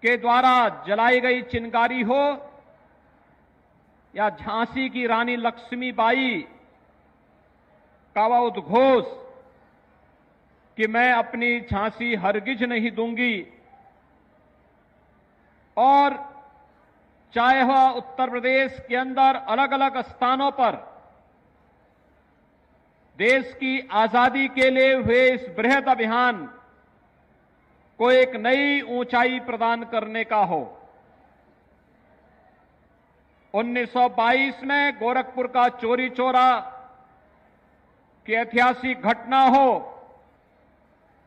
के द्वारा जलाई गई चिंगारी हो या झांसी की रानी लक्ष्मीबाई का वह उद्घोष कि मैं अपनी झांसी हरगिज नहीं दूंगी, और चाहे वह उत्तर प्रदेश के अंदर अलग अलग स्थानों पर देश की आजादी के लिए हुए इस बृहद अभियान को एक नई ऊंचाई प्रदान करने का हो। 1922 में गोरखपुर का चोरी चोरा की ऐतिहासिक घटना हो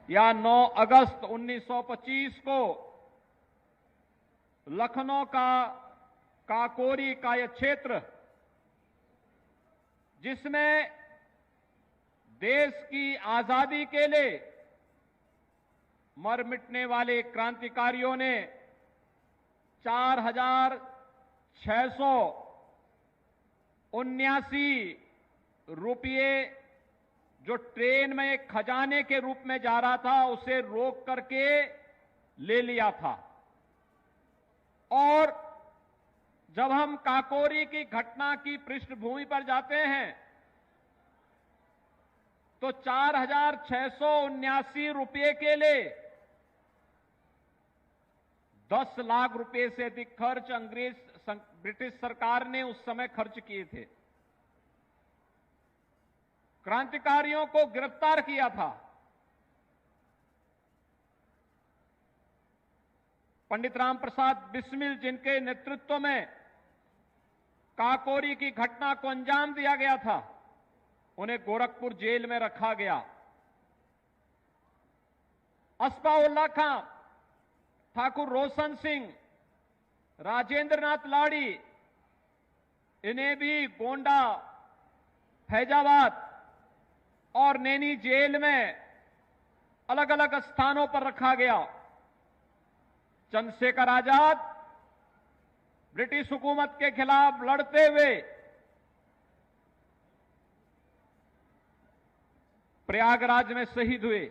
या 9 अगस्त 1925 को लखनऊ का काकोरी का यह क्षेत्र, जिसमें देश की आजादी के लिए मर मिटने वाले क्रांतिकारियों ने 4,679 रुपये जो ट्रेन में एक खजाने के रूप में जा रहा था उसे रोक करके ले लिया था। और जब हम काकोरी की घटना की पृष्ठभूमि पर जाते हैं तो 4,679 रुपये के लिए 10 लाख रुपए से अधिक खर्च ब्रिटिश सरकार ने उस समय खर्च किए थे। क्रांतिकारियों को गिरफ्तार किया था। पंडित राम प्रसाद बिस्मिल जिनके नेतृत्व में काकोरी की घटना को अंजाम दिया गया था, उन्हें गोरखपुर जेल में रखा गया। अस्फाउल्लाह खां, ठाकुर रोशन सिंह, राजेंद्र नाथ लाड़ी, इन्हें भी गोंडा, फैजाबाद और नैनी जेल में अलग अलग स्थानों पर रखा गया। चंद्रशेखर आजाद ब्रिटिश हुकूमत के खिलाफ लड़ते हुए प्रयागराज में शहीद हुए,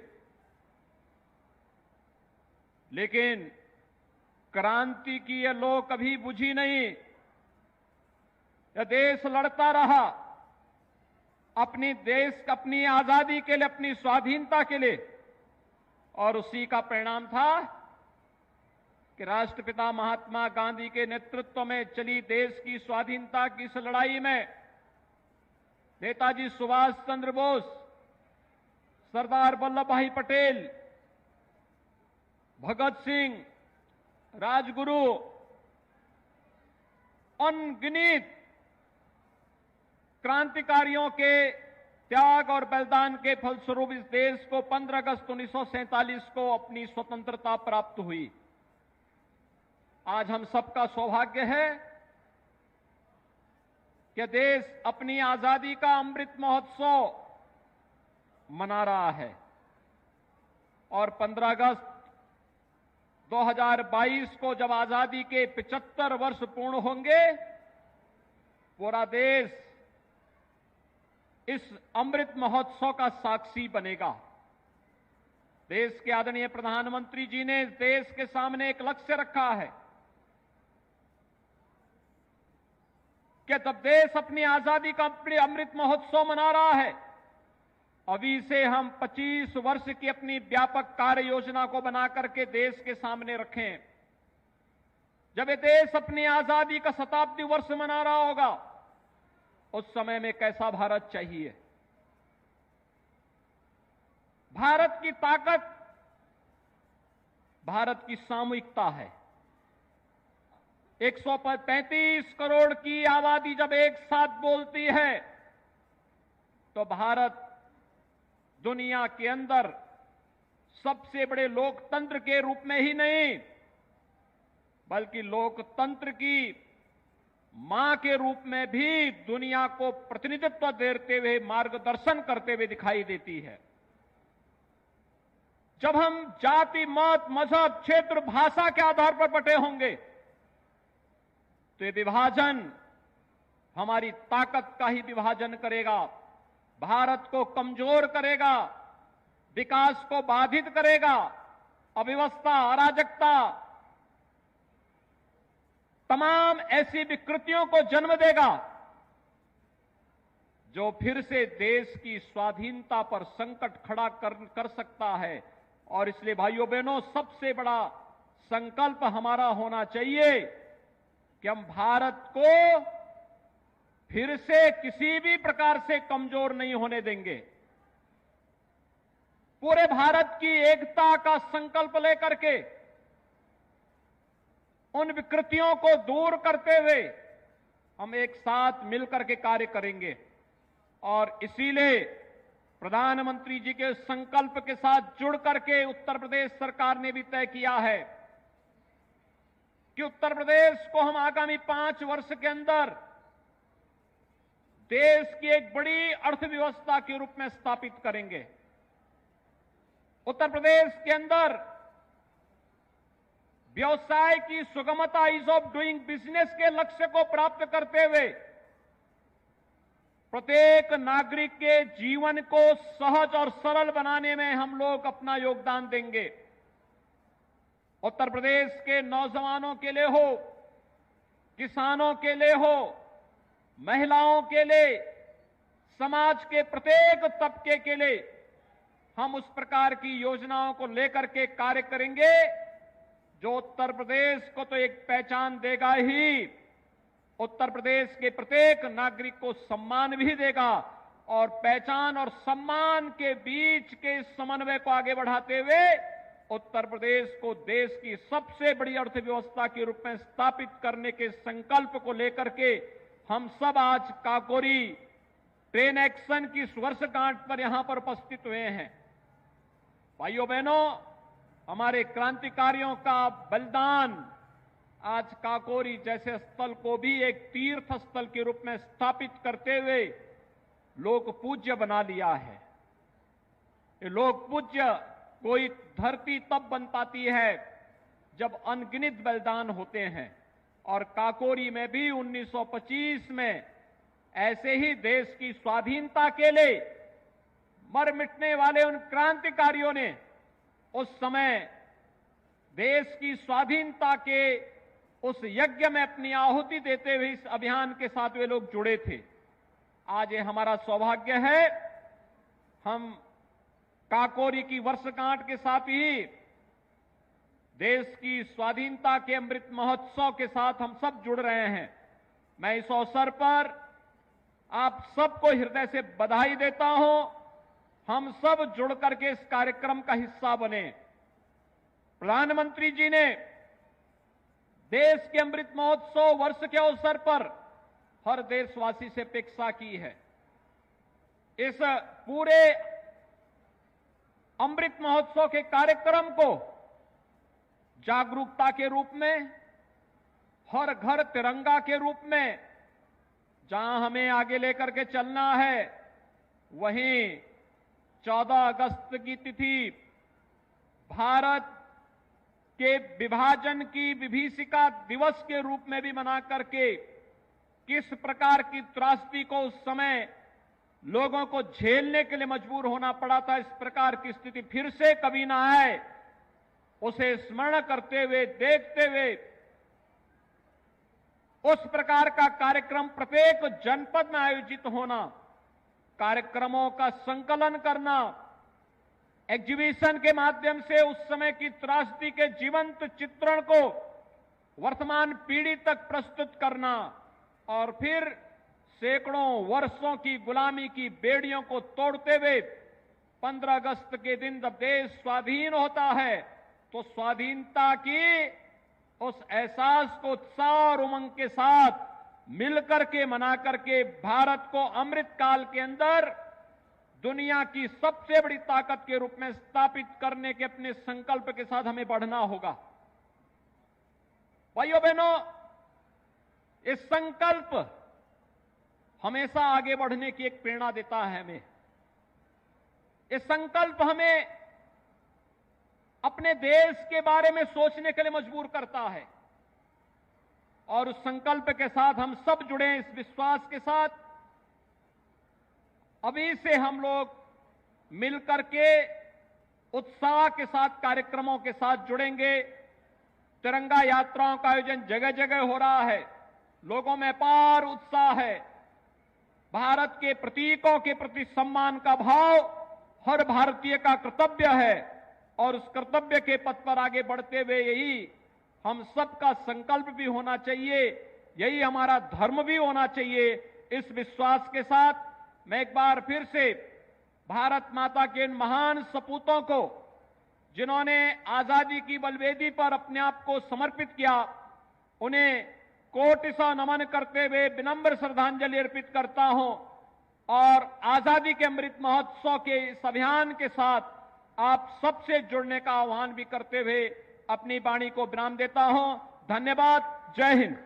लेकिन क्रांति की यह लौ कभी बुझी नहीं। यह देश लड़ता रहा अपनी आजादी के लिए, अपनी स्वाधीनता के लिए, और उसी का परिणाम था कि राष्ट्रपिता महात्मा गांधी के नेतृत्व में चली देश की स्वाधीनता की इस लड़ाई में नेताजी सुभाष चंद्र बोस, सरदार वल्लभ भाई पटेल, भगत सिंह, राजगुरु, अनगिनत क्रांतिकारियों के त्याग और बलिदान के फलस्वरूप इस देश को 15 अगस्त 1947 को अपनी स्वतंत्रता प्राप्त हुई। आज हम सबका सौभाग्य है कि देश अपनी आजादी का अमृत महोत्सव मना रहा है, और 15 अगस्त 2022 को जब आजादी के 75 वर्ष पूर्ण होंगे, पूरा देश इस अमृत महोत्सव का साक्षी बनेगा। देश के आदरणीय प्रधानमंत्री जी ने देश के सामने एक लक्ष्य रखा है कि तब देश अपनी आजादी का अमृत महोत्सव मना रहा है, अभी से हम 25 वर्ष की अपनी व्यापक कार्य योजना को बना करके देश के सामने रखें। जब ये देश अपनी आजादी का शताब्दी वर्ष मना रहा होगा, उस समय में कैसा भारत चाहिए। भारत की ताकत भारत की सामूहिकता है। 135 करोड़ की आबादी जब एक साथ बोलती है तो भारत दुनिया के अंदर सबसे बड़े लोकतंत्र के रूप में ही नहीं, बल्कि लोकतंत्र की मां के रूप में भी दुनिया को प्रतिनिधित्व देते हुए, मार्गदर्शन करते हुए दिखाई देती है। जब हम जाति, मत, मजहब, क्षेत्र, भाषा के आधार पर बटे होंगे तो ये विभाजन हमारी ताकत का ही विभाजन करेगा, भारत को कमजोर करेगा, विकास को बाधित करेगा, अव्यवस्था, अराजकता तमाम ऐसी विकृतियों को जन्म देगा जो फिर से देश की स्वाधीनता पर संकट खड़ा कर सकता है। और इसलिए भाइयों बहनों, सबसे बड़ा संकल्प हमारा होना चाहिए कि हम भारत को फिर से किसी भी प्रकार से कमजोर नहीं होने देंगे। पूरे भारत की एकता का संकल्प लेकर के उन विकृतियों को दूर करते हुए हम एक साथ मिलकर के कार्य करेंगे। और इसीलिए प्रधानमंत्री जी के संकल्प के साथ जुड़ करके उत्तर प्रदेश सरकार ने भी तय किया है कि उत्तर प्रदेश को हम आगामी 5 वर्ष के अंदर देश की एक बड़ी अर्थव्यवस्था के रूप में स्थापित करेंगे। उत्तर प्रदेश के अंदर व्यवसाय की सुगमता, ईज ऑफ डूइंग बिजनेस के लक्ष्य को प्राप्त करते हुए प्रत्येक नागरिक के जीवन को सहज और सरल बनाने में हम लोग अपना योगदान देंगे। उत्तर प्रदेश के नौजवानों के लिए हो, किसानों के लिए हो, महिलाओं के लिए, समाज के प्रत्येक तबके के लिए हम उस प्रकार की योजनाओं को लेकर के कार्य करेंगे जो उत्तर प्रदेश को तो एक पहचान देगा ही, उत्तर प्रदेश के प्रत्येक नागरिक को सम्मान भी देगा। और पहचान और सम्मान के बीच के समन्वय को आगे बढ़ाते हुए उत्तर प्रदेश को देश की सबसे बड़ी अर्थव्यवस्था के रूप में स्थापित करने के संकल्प को लेकर के हम सब आज काकोरी ट्रेन एक्शन की वर्षगांठ पर यहां पर उपस्थित हुए हैं। भाइयों बहनों, हमारे क्रांतिकारियों का बलिदान आज काकोरी जैसे स्थल को भी एक तीर्थ स्थल के रूप में स्थापित करते हुए लोक पूज्य बना लिया है। ये लोक पूज्य कोई धरती तब बन पाती है जब अनगिनत बलिदान होते हैं। और काकोरी में भी 1925 में ऐसे ही देश की स्वाधीनता के लिए मर मिटने वाले उन क्रांतिकारियों ने उस समय देश की स्वाधीनता के उस यज्ञ में अपनी आहुति देते हुए इस अभियान के साथ वे लोग जुड़े थे। आज ये हमारा सौभाग्य है, हम काकोरी की वर्षगांठ के साथ ही देश की स्वाधीनता के अमृत महोत्सव के साथ हम सब जुड़ रहे हैं। मैं इस अवसर पर आप सबको हृदय से बधाई देता हूं। हम सब जुड़ करके इस कार्यक्रम का हिस्सा बने। प्रधानमंत्री जी ने देश के अमृत महोत्सव वर्ष के अवसर पर हर देशवासी से अपेक्षा की है, इस पूरे अमृत महोत्सव के कार्यक्रम को जागरूकता के रूप में, हर घर तिरंगा के रूप में जहां हमें आगे लेकर के चलना है, वहीं 14 अगस्त की तिथि भारत के विभाजन की विभीषिका दिवस के रूप में भी मना करके किस प्रकार की त्रासदी को उस समय लोगों को झेलने के लिए मजबूर होना पड़ा था, इस प्रकार की स्थिति फिर से कभी ना आए, उसे स्मरण करते हुए, देखते हुए उस प्रकार का कार्यक्रम प्रत्येक जनपद में आयोजित होना, कार्यक्रमों का संकलन करना, एग्जीबिशन के माध्यम से उस समय की त्रासदी के जीवंत चित्रण को वर्तमान पीढ़ी तक प्रस्तुत करना और फिर सैकड़ों वर्षों की गुलामी की बेड़ियों को तोड़ते हुए 15 अगस्त के दिन जब देश स्वाधीन होता है तो स्वाधीनता की उस एहसास को उत्साह और उमंग के साथ मिलकर के मना करके भारत को अमृत काल के अंदर दुनिया की सबसे बड़ी ताकत के रूप में स्थापित करने के अपने संकल्प के साथ हमें बढ़ना होगा। भाइयों बहनों, इस संकल्प हमेशा आगे बढ़ने की एक प्रेरणा देता है हमें। ये संकल्प हमें अपने देश के बारे में सोचने के लिए मजबूर करता है और उस संकल्प के साथ हम सब जुड़े हैं, इस विश्वास के साथ अभी से हम लोग मिलकर के उत्साह के साथ कार्यक्रमों के साथ जुड़ेंगे। तिरंगा यात्राओं का आयोजन जगह जगह हो रहा है। लोगों में अपार उत्साह है। भारत के प्रतीकों के प्रति सम्मान का भाव हर भारतीय का कर्तव्य है और उस कर्तव्य के पथ पर आगे बढ़ते हुए यही हम सबका संकल्प भी होना चाहिए, यही हमारा धर्म भी होना चाहिए। इस विश्वास के साथ मैं एक बार फिर से भारत माता के इन महान सपूतों को, जिन्होंने आजादी की बलवेदी पर अपने आप को समर्पित किया, उन्हें कोटि सौ नमन करते हुए विनम्र श्रद्धांजलि अर्पित करता हूं और आजादी के अमृत महोत्सव के इस अभियान के साथ आप सबसे जुड़ने का आह्वान भी करते हुए अपनी वाणी को विराम देता हूं। धन्यवाद। जय हिंद।